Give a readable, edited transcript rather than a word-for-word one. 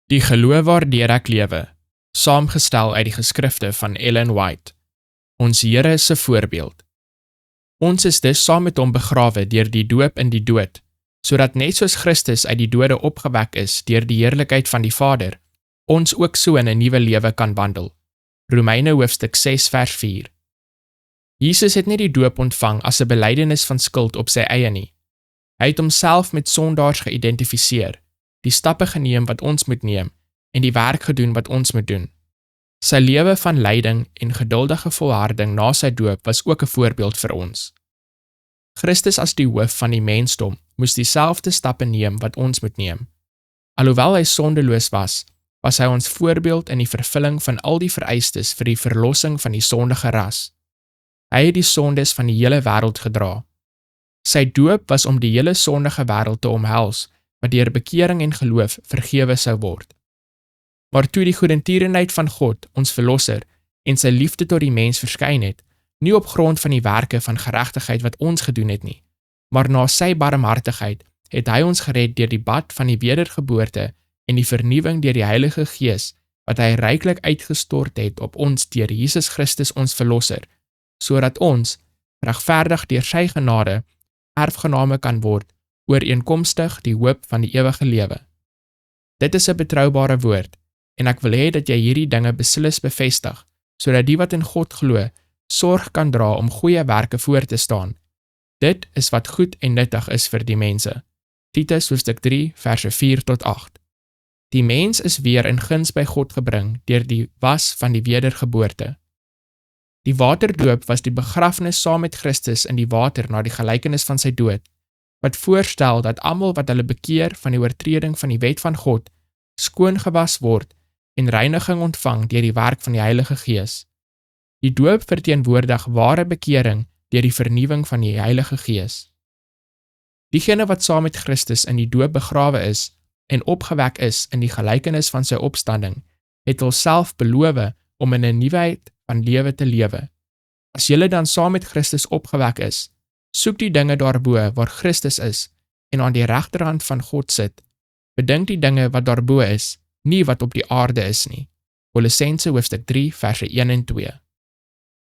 Die geloof waardeur ek lewe, saamgestel uit die geskrifte van Ellen White, ons Here se voorbeeld. Ons is dus saam met hom begrawe deur die doop in die dood, sodat net soos Christus uit die dode opgewek is deur die heerlikheid van die Vader, ons ook so in 'n nuwe lewe kan wandel. Romeine hoofstuk 6 vers 4. Jesus het nie die doop ontvang as 'n belydenis van skuld op sy eie nie. Hy het homself met sondaars geïdentifiseer, die stappe geneem wat ons moet neem en die werk gedoen wat ons moet doen. Sy lewe van lyding en geduldige volharding na sy doop was ook 'n voorbeeld vir ons. Christus as die hoof van die mensdom moes dieselfde stappe neem wat ons moet neem. Alhoewel hy sondeloos was, was hy ons voorbeeld in die vervulling van al die vereistes vir die verlossing van die sondige ras. Hy het die sondes van die hele wêreld gedra. Sy doop was om die hele sondige wêreld te omhels, wat deur bekering en geloof vergewe sou word. Maar toe die goedertierenheid van God, ons verlosser, en sy liefde tot die mens verskyn het, nie op grond van die werke van geregtigheid wat ons gedoen het nie, maar na sy barmhartigheid het hy ons gered deur die bad van die wedergeboorte en die vernuwing deur die Heilige Gees, wat hy ryklik uitgestort het op ons deur Jesus Christus ons verlosser, sodat ons, regverdig deur sy genade, erfgename kan word, ooreenkomstig die hoop van die ewige lewe. Dit is 'n betroubare woord, en ek wil hê dat jy hierdie dinge beslis bevestig, sodat die wat in God glo, sorg kan dra om goeie werke voor te staan. Dit is wat goed en nuttig is vir die mense. Titus hoofstuk 3 verse 4 tot 8. Die mens is weer in guns by God gebring deur die was van die wedergeboorte. Die waterdoop was die begrafnis saam met Christus in die water na die gelykenis van sy dood, wat voorstel dat almal wat hulle bekeer van die oortreding van die wet van God, skoon gewas word en reiniging ontvang deur die werk van die Heilige Gees. Die doop verteenwoordig ware bekering deur die vernuwing van die Heilige Gees. Diegene wat saam met Christus in die doop begrawe is en opgewek is in die gelykenis van sy opstanding, het hulself beloof om in 'n nuwheid van lewe te lewe. As julle dan saam met Christus opgewek is, soek die dinge daarbo waar Christus is en aan die regterhand van God sit. Bedink die dinge wat daarbo is, nie wat op die aarde is nie. Kolossense hoofstuk 3 verse 1 en 2.